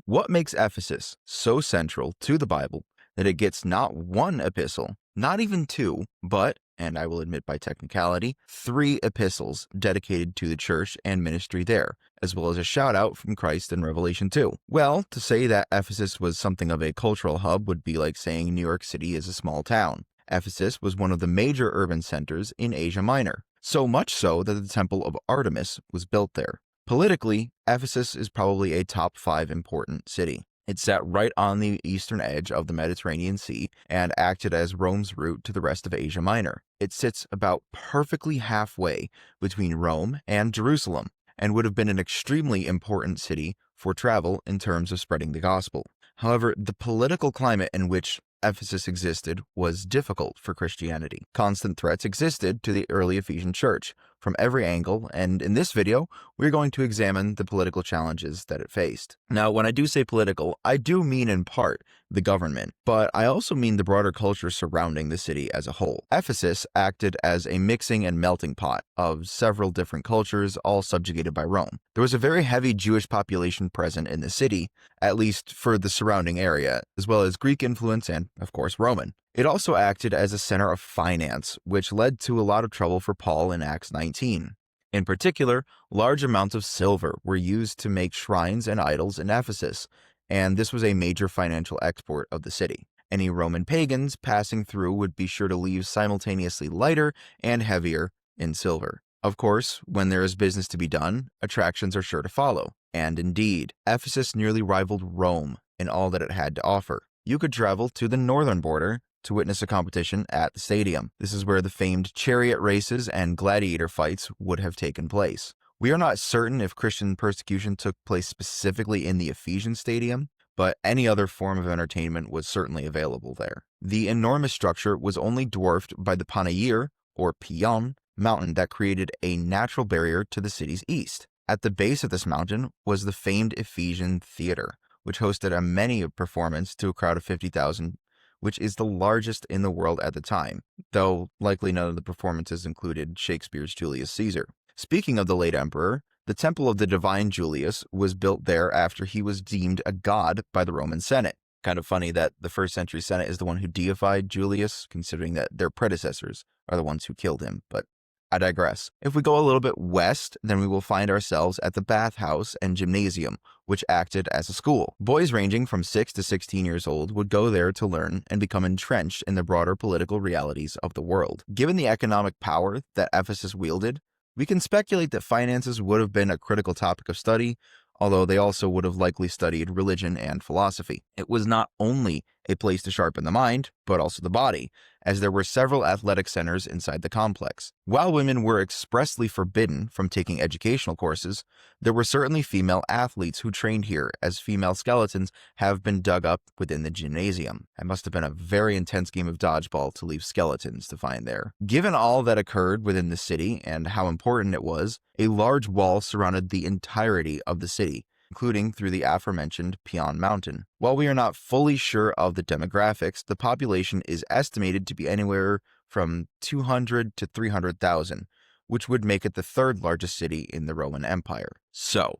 What makes Ephesus so central to the Bible that it gets not one epistle, not even two, but, and I will admit by technicality, three epistles dedicated to the church and ministry there, as well as a shout out from Christ in Revelation 2? Well, to say that Ephesus was something of a cultural hub would be like saying New York City is a small town. Ephesus was one of the major urban centers in Asia Minor, so much so that the Temple of Artemis was built there. Politically, Ephesus is probably a top 5 important city. It sat right on the eastern edge of the Mediterranean Sea and acted as Rome's route to the rest of Asia Minor. It sits about perfectly halfway between Rome and Jerusalem and would have been an extremely important city for travel in terms of spreading the gospel. However, the political climate in which Ephesus existed was difficult for Christianity. Constant threats existed to the early Ephesian church from every angle, and in this video, we're going to examine the political challenges that it faced. Now, when I do say political, I do mean in part the government, but I also mean the broader culture surrounding the city as a whole. Ephesus acted as a mixing and melting pot of several different cultures, all subjugated by Rome. There was a very heavy Jewish population present in the city, at least for the surrounding area, as well as Greek influence and, of course, Roman. It also acted as a center of finance, which led to a lot of trouble for Paul in Acts 19. In particular, large amounts of silver were used to make shrines and idols in Ephesus, and this was a major financial export of the city. Any Roman pagans passing through would be sure to leave simultaneously lighter and heavier in silver. Of course, when there is business to be done, attractions are sure to follow. And indeed, Ephesus nearly rivaled Rome in all that it had to offer. You could travel to the northern border to witness a competition at the stadium. This is where the famed chariot races and gladiator fights would have taken place. We are not certain if Christian persecution took place specifically in the Ephesian stadium, but any other form of entertainment was certainly available there. The enormous structure was only dwarfed by the Panair, or Pion, mountain that created a natural barrier to the city's east. At the base of this mountain was the famed Ephesian Theater, which hosted a many performance to a crowd of 50,000, which is the largest in the world at the time, though likely none of the performances included Shakespeare's Julius Caesar. Speaking of the late emperor, the Temple of the Divine Julius was built there after he was deemed a god by the Roman Senate. Kind of funny that the first century Senate is the one who deified Julius, considering that their predecessors are the ones who killed him, but I digress. If we go a little bit west, then we will find ourselves at the bathhouse and gymnasium, which acted as a school. Boys ranging from 6 to 16 years old would go there to learn and become entrenched in the broader political realities of the world. Given the economic power that Ephesus wielded, we can speculate that finances would have been a critical topic of study, although they also would have likely studied religion and philosophy. It was not only a place to sharpen the mind, but also the body, as there were several athletic centers inside the complex. While women were expressly forbidden from taking educational courses, there were certainly female athletes who trained here, as female skeletons have been dug up within the gymnasium. It must have been a very intense game of dodgeball to leave skeletons to find there. Given all that occurred within the city and how important it was, a large wall surrounded the entirety of the city, including through the aforementioned Pion Mountain. While we are not fully sure of the demographics, the population is estimated to be anywhere from 200 to 300,000, which would make it the third largest city in the Roman Empire. So,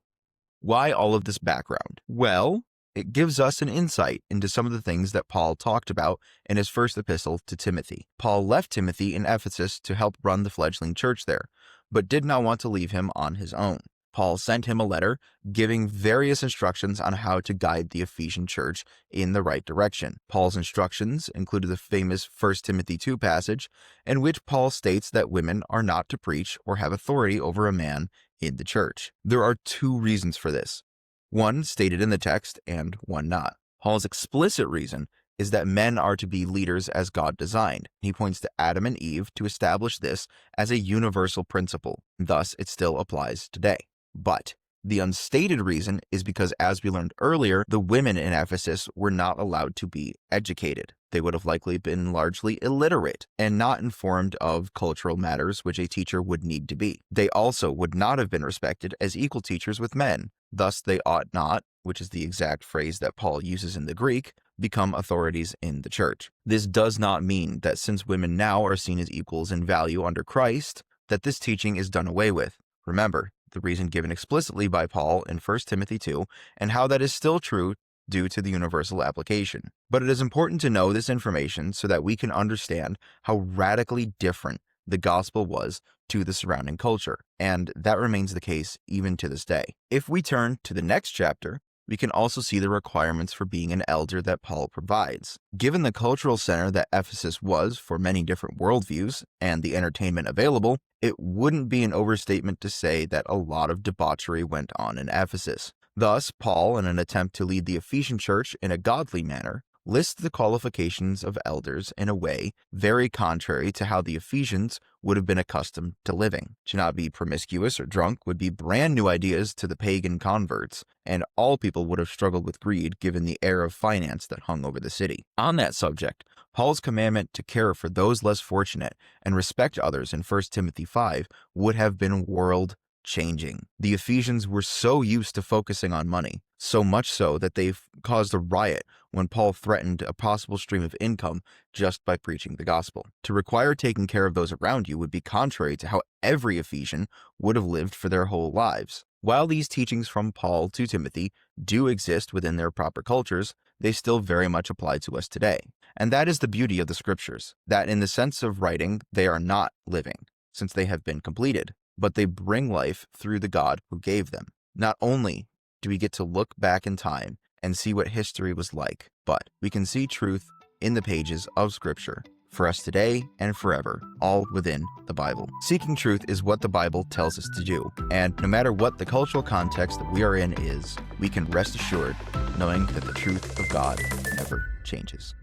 why all of this background? Well, it gives us an insight into some of the things that Paul talked about in his first epistle to Timothy. Paul left Timothy in Ephesus to help run the fledgling church there, but did not want to leave him on his own. Paul sent him a letter giving various instructions on how to guide the Ephesian church in the right direction. Paul's instructions included the famous 1 Timothy 2 passage, in which Paul states that women are not to preach or have authority over a man in the church. There are two reasons for this, one stated in the text and one not. Paul's explicit reason is that men are to be leaders as God designed. He points to Adam and Eve to establish this as a universal principle. Thus, it still applies today. But the unstated reason is because, as we learned earlier, the women in Ephesus were not allowed to be educated. They would have likely been largely illiterate and not informed of cultural matters which a teacher would need to be. They also would not have been respected as equal teachers with men. Thus, they ought not, which is the exact phrase that Paul uses in the Greek, become authorities in the church. This does not mean that since women now are seen as equals in value under Christ, that this teaching is done away with. Remember, the reason given explicitly by Paul in 1 Timothy 2, and how that is still true due to the universal application. But it is important to know this information so that we can understand how radically different the gospel was to the surrounding culture, and that remains the case even to this day. If we turn to the next chapter, we can also see the requirements for being an elder that Paul provides. Given the cultural center that Ephesus was for many different worldviews and the entertainment available, it wouldn't be an overstatement to say that a lot of debauchery went on in Ephesus. Thus, Paul, in an attempt to lead the Ephesian church in a godly manner, lists the qualifications of elders in a way very contrary to how the Ephesians would have been accustomed to living. To not be promiscuous or drunk would be brand new ideas to the pagan converts, and all people would have struggled with greed given the air of finance that hung over the city. On that subject, Paul's commandment to care for those less fortunate and respect others in 1 Timothy 5 would have been world-changing. The Ephesians were so used to focusing on money, so much so that they've caused a riot when Paul threatened a possible stream of income just by preaching the gospel. To require taking care of those around you would be contrary to how every Ephesian would have lived for their whole lives. While these teachings from Paul to Timothy do exist within their proper cultures, they still very much apply to us today. And that is the beauty of the scriptures, that in the sense of writing, they are not living, since they have been completed, but they bring life through the God who gave them. Not only do we get to look back in time and see what history was like, but we can see truth in the pages of Scripture for us today and forever, all within the Bible. Seeking truth is what the Bible tells us to do, and no matter what the cultural context that we are in is, we can rest assured knowing that the truth of God never changes.